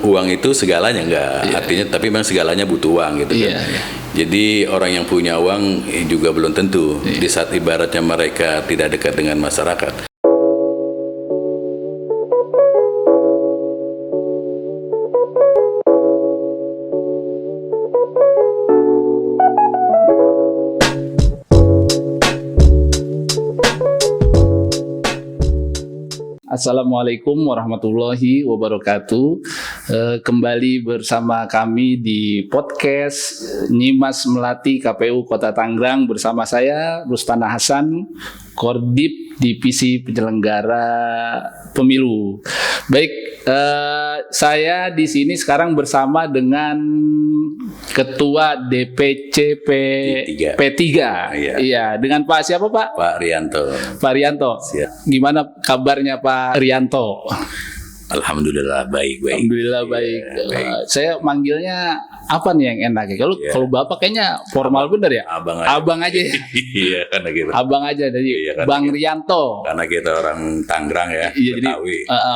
uang itu segalanya enggak, artinya tapi memang segalanya butuh uang gitu kan. Jadi orang yang punya uang juga belum tentu di saat ibaratnya mereka tidak dekat dengan masyarakat. Assalamualaikum warahmatullahi wabarakatuh. Kembali bersama kami di podcast Nyimas Melati KPU Kota Tangerang bersama saya Rustana Hasan, Korbit Divisi Penyelenggara Pemilu. Baik, saya di sini sekarang bersama dengan Ketua DPC P3. Iya, dengan Pak siapa Pak? Pak Rianto. Pak Rianto. Siap. Gimana kabarnya Pak Rianto? Alhamdulillah baik. Alhamdulillah baik. Saya manggilnya apa nih yang enak ya? Kalau Bapak kayaknya formal bener ya? Abang aja ya. Iya, karena kita. Abang aja dari Bang Rianto. Karena kita orang Tangerang ya. Iya, jadi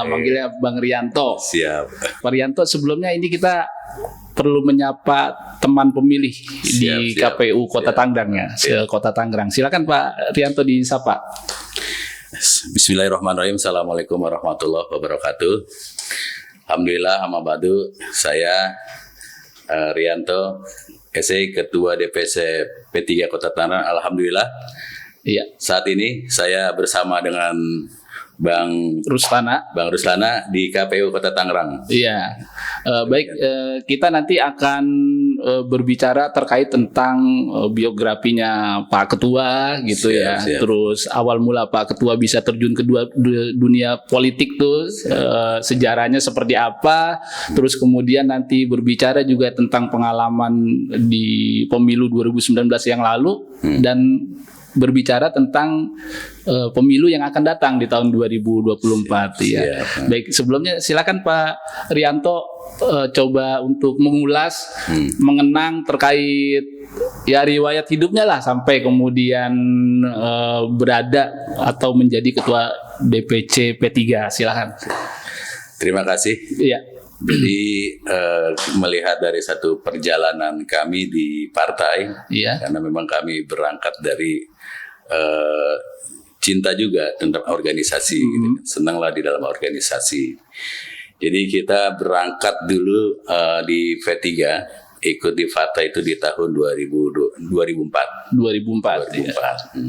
manggilnya Bang Rianto. Siap. Pak Rianto, sebelumnya ini kita perlu menyapa teman pemilih di KPU Kota Tangerang ya. Kota Tangerang. Silakan Pak Rianto disapa. Bismillahirrahmanirrahim. Assalamualaikum warahmatullahi wabarakatuh. Alhamdulillah, amma ba'du. Saya Rianto, Ketua DPC P3 Kota Tangerang. Alhamdulillah. Iya. Saat ini saya bersama dengan Bang Rustana di KPU Kota Tangerang. Iya. Baik, kita nanti akan berbicara terkait tentang biografinya Pak Ketua gitu. Siap. Terus awal mula Pak Ketua bisa terjun ke dunia politik tuh sejarahnya seperti apa. Terus kemudian nanti berbicara juga tentang pengalaman di pemilu 2019 yang lalu dan berbicara tentang pemilu yang akan datang di tahun 2024 ya. Baik, sebelumnya silakan Pak Rianto coba untuk mengulas, mengenang terkait ya riwayat hidupnya lah sampai kemudian berada atau menjadi Ketua DPC P3. Silakan. Terima kasih. Iya. Jadi melihat dari satu perjalanan kami di partai, karena memang kami berangkat dari cinta juga tentang organisasi, gitu. Senanglah di dalam organisasi. Jadi kita berangkat dulu di V3, ikut di FATA itu di tahun 2004. 2004.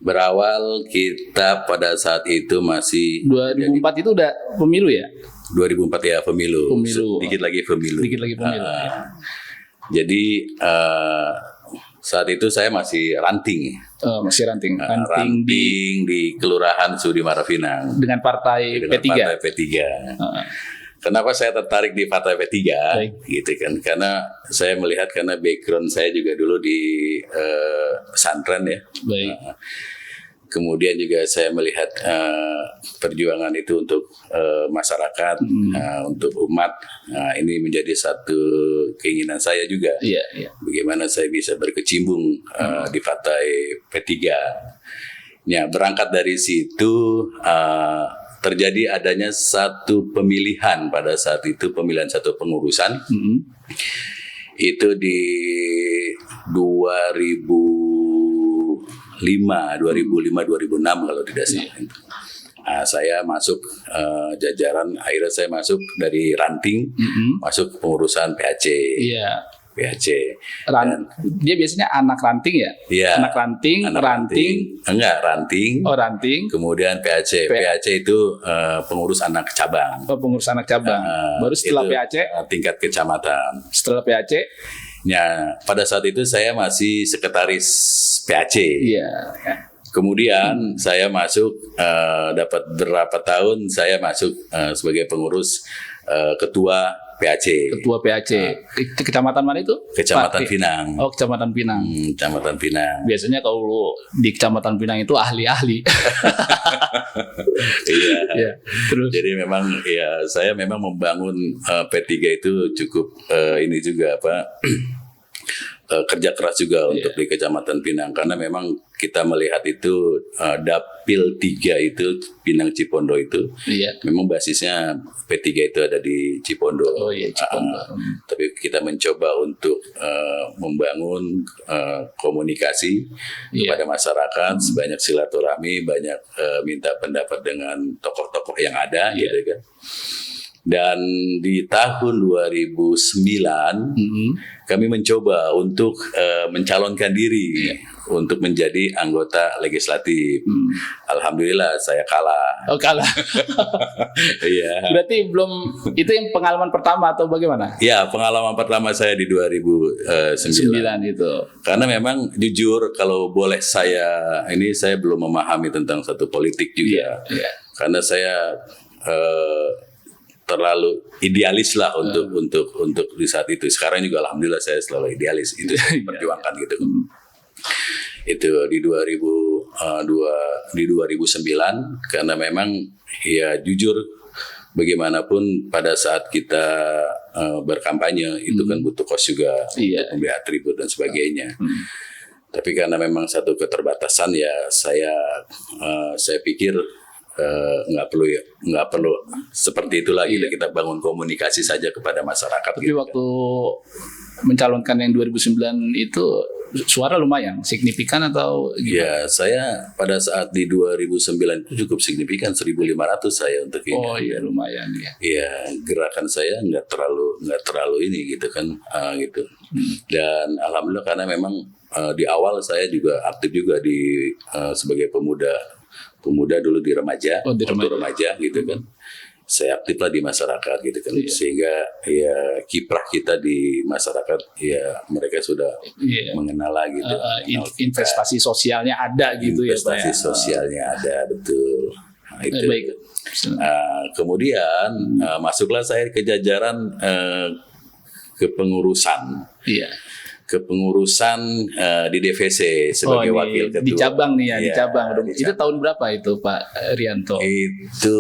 Berawal kita pada saat itu masih 2004 itu udah pemilu ya? 2004 ya pemilu. Dikit lagi pemilu. Jadi saat itu saya masih ranting. Ranting di Kelurahan Sudimara Pinang. Dengan partai P3. Kenapa saya tertarik di partai P3? Gitu kan? Karena saya melihat karena background saya juga dulu di pesantren ya. Kemudian juga saya melihat perjuangan itu untuk masyarakat, untuk umat. Ini menjadi satu keinginan saya juga. Bagaimana saya bisa berkecimpung di partai P3. Ya, berangkat dari situ terjadi adanya satu pemilihan pada saat itu, pemilihan satu pengurusan. Itu di 2005-2006 kalau tidak salah. Saya masuk jajaran, akhirnya saya masuk dari ranting, masuk pengurusan PAC. PAC. Dia biasanya anak ranting ya? Iya. Anak ranting. Enggak, ranting. Oh, ranting. Kemudian PAC. PAC itu pengurus anak cabang. Pengurus anak cabang. Baru setelah PAC? Tingkat kecamatan. Setelah PAC? Ya, pada saat itu saya masih sekretaris PAC. Kemudian saya masuk, dapat berapa tahun saya masuk sebagai pengurus ketua PAC. Ketua PAC. Kecamatan mana itu? Kecamatan Pinang. Oh, Kecamatan Pinang. Kecamatan Pinang. Biasanya kalau di Kecamatan Pinang itu ahli-ahli. Iya. Terus. Jadi memang ya saya memang membangun P3 itu cukup ini juga kerja keras juga untuk di Kecamatan Pinang, karena memang kita melihat itu Dapil 3 itu Pinang Cipondo itu memang basisnya P3 itu ada di Cipondo. Tapi kita mencoba untuk membangun komunikasi kepada masyarakat, sebanyak silaturahmi, banyak minta pendapat dengan tokoh-tokoh yang ada gitu kan. Dan di tahun 2009 kami mencoba untuk mencalonkan diri untuk menjadi anggota legislatif. Alhamdulillah saya kalah. Oh, kalah. Iya. Berarti belum, itu yang pengalaman pertama atau bagaimana? Ya, pengalaman pertama saya di 2009 itu. Karena memang jujur kalau boleh saya belum memahami tentang satu politik juga. Karena saya terlalu idealis lah untuk di saat itu. Sekarang juga alhamdulillah saya selalu idealis, itu saya perjuangkan gitu. Itu di 2009 karena memang ya jujur bagaimanapun pada saat kita berkampanye itu kan butuh kos juga untuk membeli atribut dan sebagainya. Tapi karena memang satu keterbatasan ya saya pikir nggak perlu seperti itu lagi. Kita bangun komunikasi saja kepada masyarakat. Tapi gitu, waktu mencalonkan yang 2009 itu suara lumayan signifikan atau gimana? Ya, saya pada saat di 2009 itu cukup signifikan, 1.500 saya untuk ini. Oh iya, lumayan ya. Iya, gerakan saya nggak terlalu ini gitu kan, gitu. Dan alhamdulillah karena memang di awal saya juga aktif juga di sebagai pemuda dulu di remaja, remaja gitu kan. Saya aktif lah di masyarakat gitu kan, sehingga ya kiprah kita di masyarakat ya mereka sudah mengenal lah gitu. Investasi sosialnya ada gitu ya Pak. Investasi sosialnya ada, betul. Nah, itu. Baik. Kemudian masuklah saya ke jajaran kepengurusan. Kepengurusan di DVC sebagai wakil ketua. Di cabang nih ya, di cabang. Itu tahun berapa itu Pak Rianto? Itu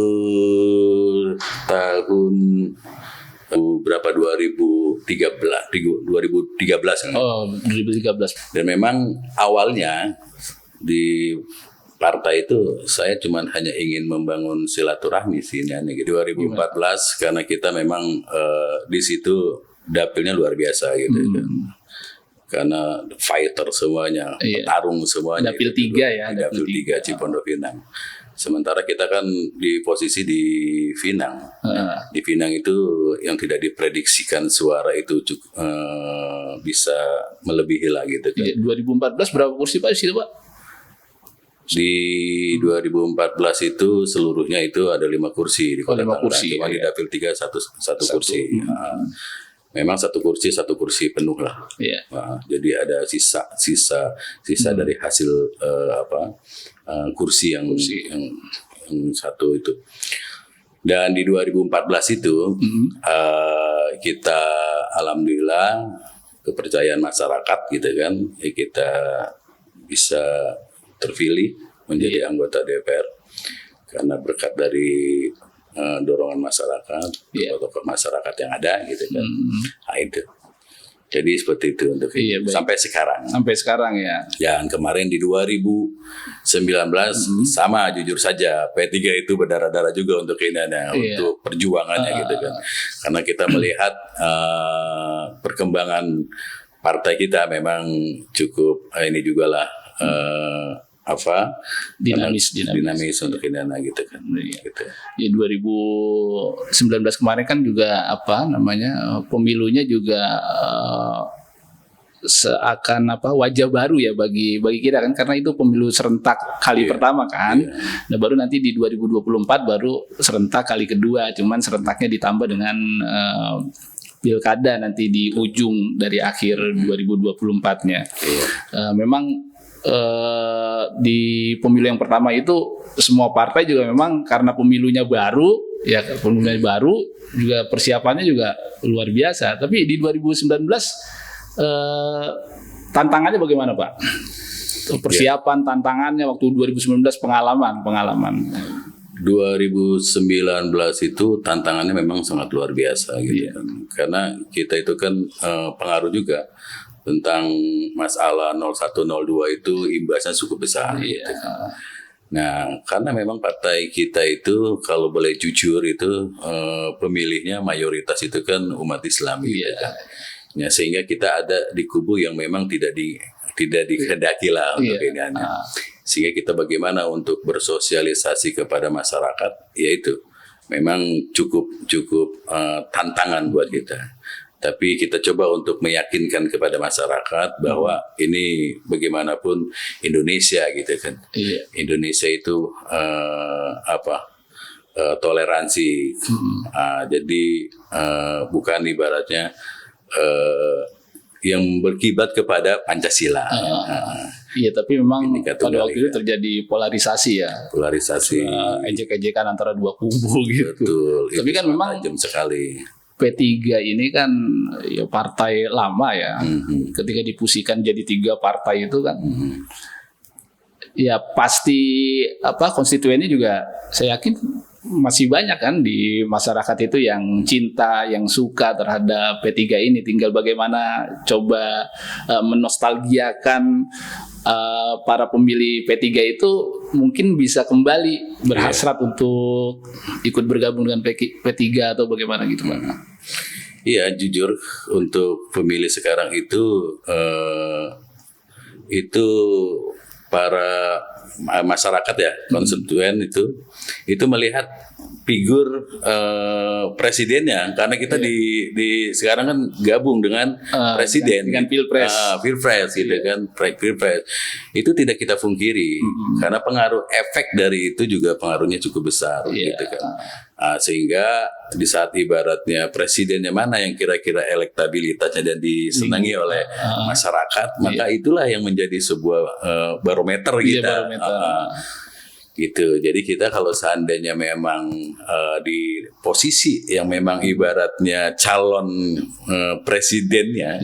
tahun berapa 2013. Oh, 2013. Dan memang awalnya di partai itu saya cuma hanya ingin membangun silaturahmi sih gitu. 2014 karena kita memang di situ dapilnya luar biasa gitu. Karena fighter semuanya, petarung semuanya. Dapil 3 ya. Dapil 3 Cipondo Pinang. Sementara kita kan di posisi di Pinang. Di Pinang itu yang tidak diprediksikan suara itu bisa melebihi lah gitu kan. 2014 berapa kursi Pak di situ Pak? Di 2014 itu seluruhnya itu ada 5 kursi di Kota Tangerang. Cuma di Dapil 3 satu kursi. Memang satu kursi penuh lah. Nah, jadi ada sisa dari hasil kursi yang satu itu. Dan di 2014 itu kita alhamdulillah kepercayaan masyarakat gitu kan, kita bisa terpilih menjadi anggota DPR karena berkat dari dorongan masyarakat, tokoh masyarakat yang ada gitu kan. Nah, itu. Jadi seperti itu untuk sampai sekarang. Sampai sekarang ya. Dan kemarin di 2019 sama jujur saja P3 itu berdarah-darah juga untuk ini untuk perjuangannya gitu kan. Karena kita melihat perkembangan partai kita memang cukup ini juga lah dinamis untuk ini gitu kan. Gitu. Ya 2019 kemarin kan juga pemilunya juga seakan wajah baru ya bagi kita kan, karena itu pemilu serentak kali pertama kan. Nah baru nanti di 2024 baru serentak kali kedua, cuman serentaknya ditambah dengan pilkada nanti di ujung dari akhir 2024-nya. Memang di pemilu yang pertama itu semua partai juga memang karena pemilunya baru juga persiapannya juga luar biasa. Tapi di 2019 tantangannya bagaimana Pak? Persiapan tantangannya waktu 2019 pengalaman. 2019 itu tantangannya memang sangat luar biasa gitu kan. Karena kita itu kan pengaruh juga tentang masalah 0102 itu imbasnya cukup besar. Gitu. Nah, karena memang partai kita itu kalau boleh jujur itu pemilihnya mayoritas itu kan umat Islam. Gitu, kan. Ya, sehingga kita ada di kubu yang memang tidak dikehendaki lah untuk ini. Sehingga kita bagaimana untuk bersosialisasi kepada masyarakat, yaitu memang cukup tantangan buat kita. Tapi kita coba untuk meyakinkan kepada masyarakat bahwa ini bagaimanapun Indonesia gitu kan. Indonesia itu toleransi. Jadi bukan ibaratnya yang berkiblat kepada Pancasila. Iya, tapi memang pada waktu itu terjadi polarisasi ya. Polarisasi. Ejek-ejekan antara dua kubu gitu. Betul. Tapi kan memang tajam sekali. P3 ini kan ya partai lama ya. Ketika difusikan jadi 3 partai itu kan, ya pasti konstituennya juga saya yakin masih banyak kan di masyarakat itu yang cinta, yang suka terhadap P3 ini. Tinggal bagaimana coba menostalgiakan para pemilih P3 itu mungkin bisa kembali berhasrat untuk ikut bergabung dengan P3 atau bagaimana gitu Pak. Iya, jujur untuk pemilih sekarang itu para masyarakat ya, konstituen itu melihat figur presidennya, karena kita di sekarang kan gabung dengan presiden dengan pilpres gitu kan, pilpres itu tidak kita pungkiri karena pengaruh efek dari itu juga pengaruhnya cukup besar gitu kan. Sehingga di saat ibaratnya presidennya mana yang kira-kira elektabilitasnya dan disenangi oleh masyarakat, maka itulah yang menjadi sebuah barometer kita. Gitu. Jadi kita kalau seandainya memang di posisi yang memang ibaratnya calon presidennya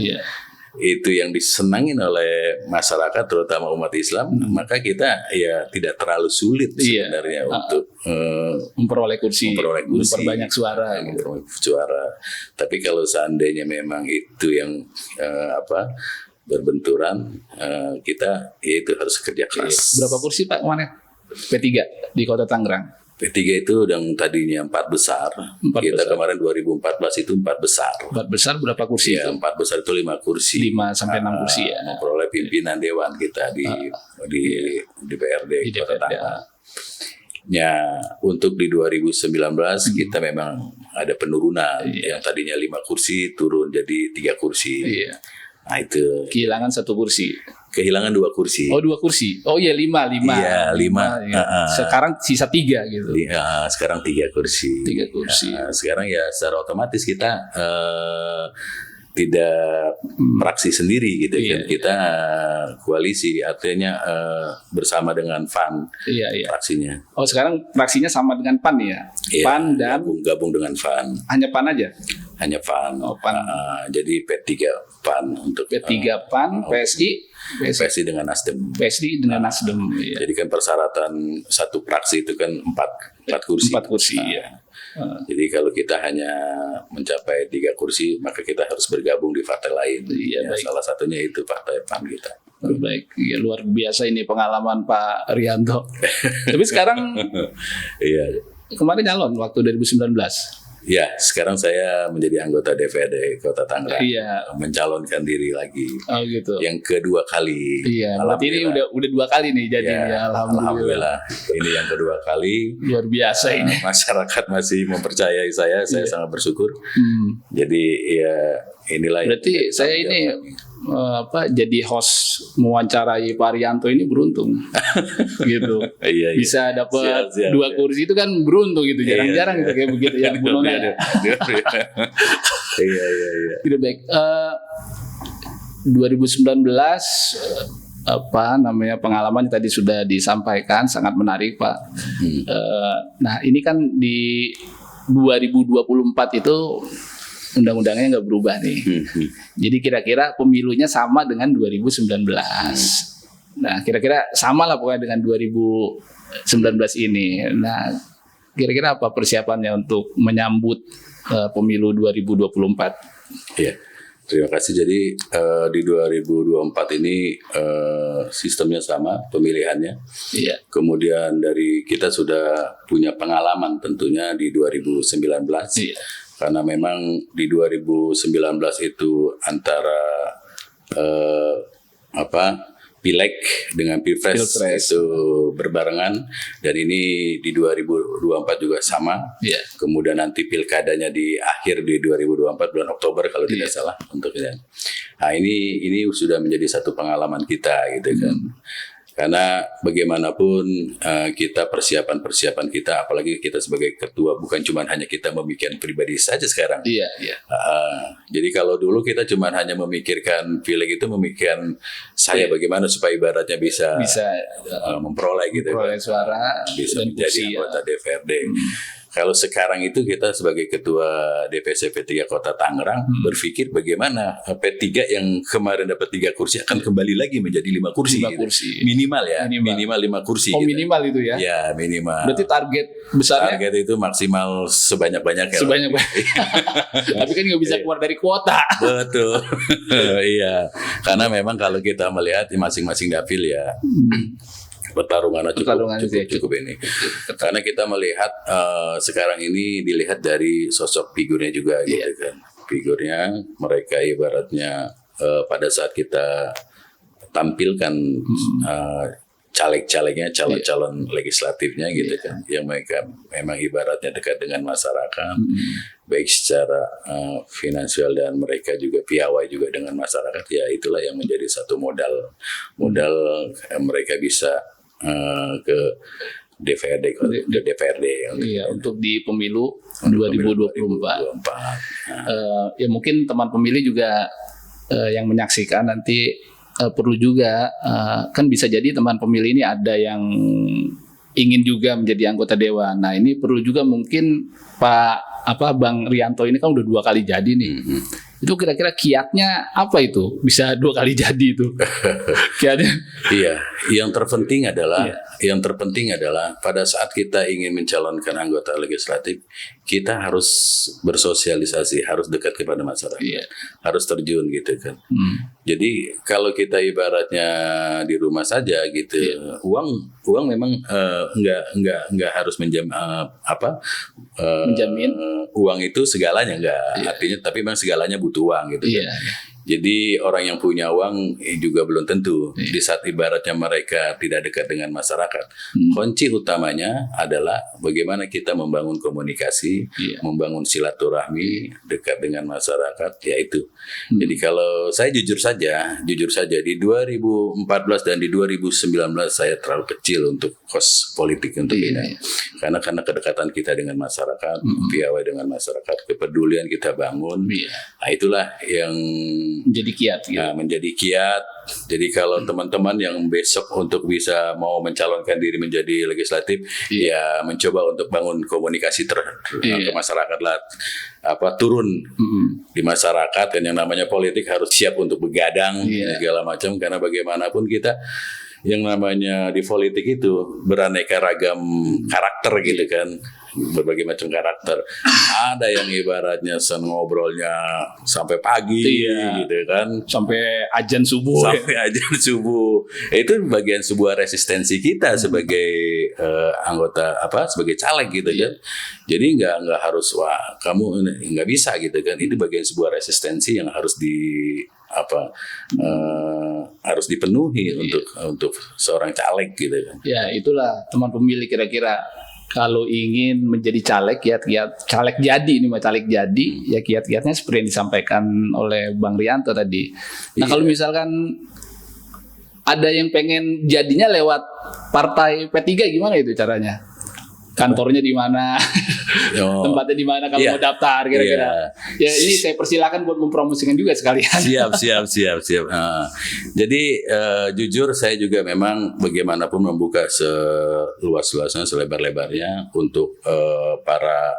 itu yang disenangin oleh masyarakat terutama umat Islam, maka kita ya tidak terlalu sulit sebenarnya untuk memperoleh kursi, memperbanyak suara. Tapi kalau seandainya memang itu yang berbenturan, kita itu harus kerja keras. Berapa kursi Pak kemarin? P3 di Kota Tangerang. P3 itu yang tadinya 4 besar. Kita kemarin 2014 itu 4 besar. 4 besar berapa kursi? Ya, 4 besar itu 5 kursi. 5 sampai 6 kursi ya. Memperoleh pimpinan dewan kita di DPRD Kota Tangerang. Ya, untuk di 2019 kita memang ada penurunan. Yang tadinya 5 kursi turun jadi 3 kursi. Nah, itu kehilangan 1 kursi. Kehilangan 2 kursi. Oh, 2 kursi. Oh iya, 5. Iya, 5. Sekarang sisa 3 gitu. Sekarang 3 kursi. 3 kursi. Sekarang ya secara otomatis kita tidak praksi sendiri gitu kan. Kita koalisi, artinya bersama dengan PAN praksinya. Oh, sekarang praksinya sama dengan PAN ya? PAN dan gabung dengan PAN. Hanya PAN aja? Hanya PAN. Oh, PAN. Jadi P3 PAN untuk P3 PAN, PSI dengan Nasdem. PSI dengan Nasdem. Jadi kan persyaratan satu praksi itu kan 4 kursi. 4 kursi ya. Jadi kalau kita hanya mencapai 3 kursi, maka kita harus bergabung di partai lain. Salah satunya itu partai PAN kita. Baik, ya, luar biasa ini pengalaman Pak Rianto. Tapi sekarang, kemarin nyalon waktu 2019. Ya, sekarang saya menjadi anggota DPRD Kota Tangerang, mencalonkan diri lagi. Oh gitu. Yang kedua kali. Iya. Berarti ini udah 2 kali nih jadinya. Alhamdulillah. Ini yang kedua kali. Luar biasa ini. Masyarakat masih mempercayai saya sangat bersyukur. Jadi ya inilah. Berarti saya ini jadi host mewawancarai Pak Rianto ini beruntung. Gitu. Bisa dapat 2 kursi itu kan beruntung gitu. Jarang-jarang gitu kayak begitu ya. Tidak baik. 2019 pengalaman tadi sudah disampaikan, sangat menarik Pak. Nah ini kan di 2024 itu undang-undangnya nggak berubah nih. Jadi kira-kira pemilunya sama dengan 2019. Nah kira-kira sama lah pokoknya dengan 2019 ini. Nah kira-kira apa persiapannya untuk menyambut pemilu 2024? Ya, Terima kasih. Jadi di 2024 ini sistemnya sama pemilihannya. Iya. Kemudian dari kita sudah punya pengalaman tentunya di 2019. Iya. Karena memang di 2019 itu antara Pileg dengan Pilpres itu berbarengan, dan ini di 2024 juga sama. Yeah. Kemudian nanti pilkadanya di akhir di 2024 bulan Oktober kalau tidak salah untuk ini. Nah, ini sudah menjadi satu pengalaman kita gitu kan. Karena bagaimanapun kita persiapan kita, apalagi kita sebagai ketua, bukan cuma hanya kita memikirkan pribadi saja sekarang. Iya, iya. Jadi kalau dulu kita cuma hanya memikirkan pileg itu, memikirkan saya bagaimana supaya ibaratnya bisa memperoleh gitu, memperoleh suara, bisa menjadi anggota DPRD. Kalau sekarang itu kita sebagai ketua DPC P3 Kota Tangerang berpikir bagaimana P3 yang kemarin dapat 3 kursi akan kembali lagi menjadi 5 kursi. 5 kursi. Minimal ya, minimal 5 kursi. Oh, gitu. Minimal itu ya? Ya, minimal. Berarti target besarnya? Target itu maksimal sebanyak-banyaknya. Sebanyak-banyak. Tapi kan nggak bisa keluar dari kuota. Betul. Iya. Karena memang kalau kita melihat di masing-masing dapil ya, pertarungannya cukup ini. Karena kita melihat sekarang ini dilihat dari sosok figurnya juga gitu kan. Figurnya mereka ibaratnya pada saat kita tampilkan caleg-calegnya, calon-calon legislatifnya gitu kan, yang mereka memang ibaratnya dekat dengan masyarakat, baik secara finansial dan mereka juga piawai juga dengan masyarakat. Ya itulah yang menjadi satu modal mereka bisa ke DPRD iya, untuk di pemilu 2024. Ya mungkin teman pemilih juga yang menyaksikan nanti perlu juga kan bisa jadi teman pemilih ini ada yang ingin juga menjadi anggota dewan. Nah, ini perlu juga mungkin Bang Rianto ini kan udah 2 kali jadi nih. Itu kira-kira kiatnya apa itu? Bisa 2 kali jadi itu. Kiatnya. Iya, yang terpenting adalah pada saat kita ingin mencalonkan anggota legislatif, kita harus bersosialisasi, harus dekat kepada masyarakat, harus terjun gitu kan. Jadi kalau kita ibaratnya di rumah saja gitu, uang memang nggak harus menjamin uang itu segalanya, nggak. Artinya tapi memang segalanya butuh uang gitu kan. Jadi orang yang punya uang juga belum tentu di saat ibaratnya mereka tidak dekat dengan masyarakat. Kunci utamanya adalah bagaimana kita membangun komunikasi, membangun silaturahmi dekat dengan masyarakat, yaitu. Jadi kalau saya jujur saja di 2014 dan di 2019 saya terlalu kecil untuk kos politik untuk ini. Karena kedekatan kita dengan masyarakat, piawai dengan masyarakat, kepedulian kita bangun. Nah, itulah yang menjadi kiat. Menjadi kiat. Jadi kalau teman-teman yang besok untuk bisa mau mencalonkan diri menjadi legislatif, ya mencoba untuk bangun komunikasi ke masyarakat lah, turun di masyarakat, dan yang namanya politik harus siap untuk begadang segala macam, karena bagaimanapun kita yang namanya di politik itu beraneka ragam karakter gitu kan, berbagai macam karakter. Ada yang ibaratnya ngobrolnya sampai pagi gitu kan, sampai ajan subuh. Itu bagian sebuah resistensi kita sebagai anggota sebagai caleg gitu kan. Jadi nggak harus kamu nggak bisa gitu kan. Itu bagian sebuah resistensi yang harus harus dipenuhi untuk seorang caleg gitu kan. Ya, itulah teman pemilih kira-kira kalau ingin menjadi caleg, kiat-kiat caleg jadi ini mah caleg jadi, ya kiat-kiatnya seperti yang disampaikan oleh Bang Rianto tadi. Nah, kalau misalkan ada yang pengen jadinya lewat partai P3, gimana itu caranya? Kantornya di mana? Tempatnya di mana kalau mau daftar kira-kira? Ya ini saya persilakan buat mempromosikan juga sekalian. Siap. Jadi jujur saya juga memang bagaimanapun membuka seluas-luasnya, selebar-lebarnya untuk para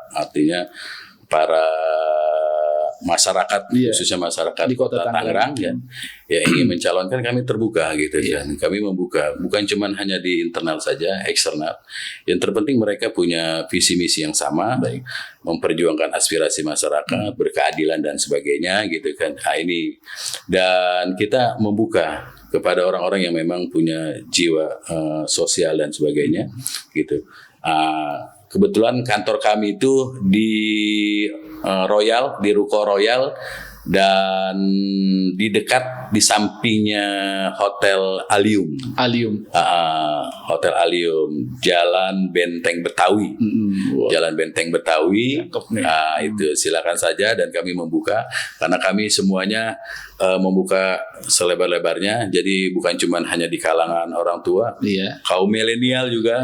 masyarakat, khususnya masyarakat di Kota Tangerang ya ingin mencalonkan, kami terbuka gitu kan. Kami membuka bukan cuman hanya di internal saja, eksternal. Yang terpenting mereka punya visi misi yang sama, memperjuangkan aspirasi masyarakat, berkeadilan dan sebagainya gitu kan. Nah, ini dan kita membuka kepada orang-orang yang memang punya jiwa sosial dan sebagainya gitu. Kebetulan kantor kami itu di Royal, di Ruko Royal, dan di dekat di sampingnya Hotel Alium. Hotel Alium, Jalan Benteng Betawi. Jalan Benteng Betawi. Itu silakan saja, dan kami membuka karena kami semuanya membuka selebar-lebarnya. Jadi bukan cuma hanya di kalangan orang tua, kaum milenial juga.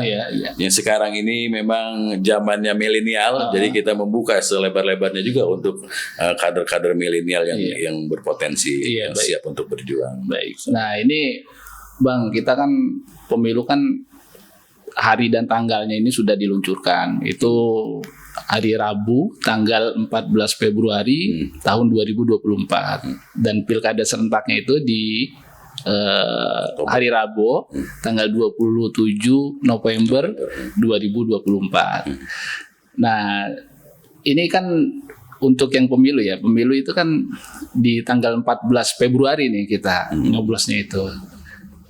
Yang sekarang ini memang zamannya milenial, jadi kita membuka selebar-lebarnya juga untuk kader-kader milenial yang berpotensi, yang siap untuk berjuang. Baik. Nah ini Bang, kita kan pemilu kan hari dan tanggalnya ini sudah diluncurkan. Itu hari Rabu tanggal 14 Februari tahun 2024, dan pilkada serentaknya itu di hari Rabu tanggal 27 November 2024. Nah ini kan untuk yang pemilu ya, pemilu itu kan di tanggal 14 Februari nih kita ngobrolnya itu.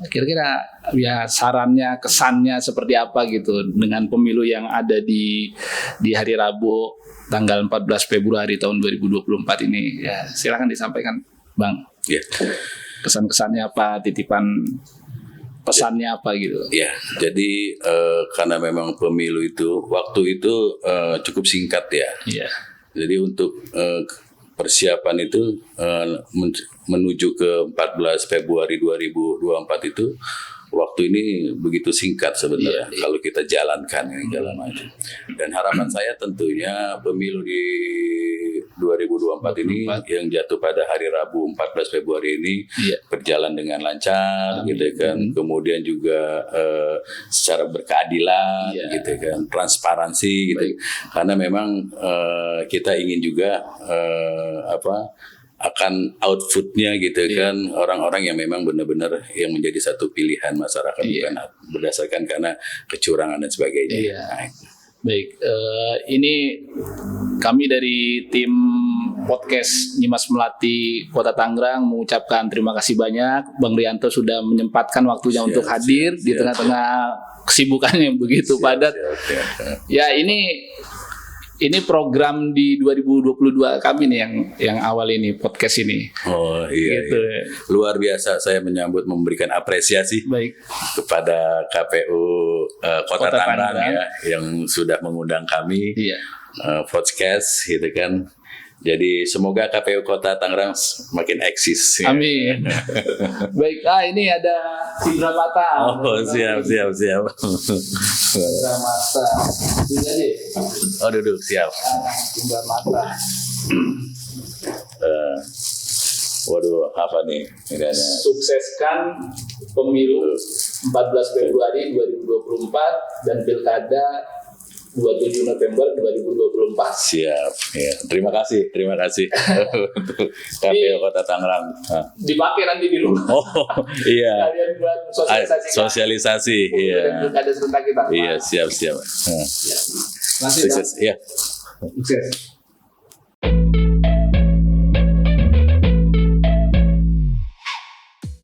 Kira-kira ya sarannya, kesannya seperti apa gitu dengan pemilu yang ada di hari Rabu tanggal 14 Februari tahun 2024 ini. Ya, silakan disampaikan, Bang. Kesan-kesannya apa, titipan pesannya apa gitu. Ya, jadi karena memang pemilu itu waktu itu cukup singkat ya. Jadi untuk persiapan itu menuju ke 14 Februari 2024 itu waktu ini begitu singkat sebenarnya kalau kita jalankan jalan maju. Dan harapan saya tentunya pemilu di 2024 ini yang jatuh pada hari Rabu 14 Februari ini berjalan dengan lancar gitu kan. Kemudian juga secara berkeadilan gitu kan, transparansi gitu. Karena memang kita ingin juga akan outputnya gitu kan, orang-orang yang memang benar-benar yang menjadi satu pilihan masyarakat, bukan berdasarkan karena kecurangan dan sebagainya. Baik, ini kami dari tim podcast Nyimas Melati Kota Tangerang mengucapkan terima kasih banyak Bang Rianto sudah menyempatkan waktunya untuk hadir di tengah-tengah kesibukannya yang begitu padat. Ya ini program di 2022 kami nih yang awal ini podcast ini. Oh iya, gitu. Luar biasa, saya menyambut, memberikan apresiasi kepada KPU Kota Tangerang ya yang sudah mengundang kami podcast gitu kan. Jadi semoga KPU Kota Tangerang makin eksis. Amin. Baik, ini ada Indra Mata. Oh siap. Indra Mata. Oh duduk siap. Indra Mata. Waduh, apa nih? Sukseskan pemilu 14 Februari 2024 dan pilkada 27 November 2024. Siap. Ya. Terima kasih untuk KPU Kota Tangerang. Dipakai nanti di rumah. Oh iya. Kalian buat sosialisasi. Iya. Pilkada serentak kita. Iya, siap. Sukses. Iya. Sukses.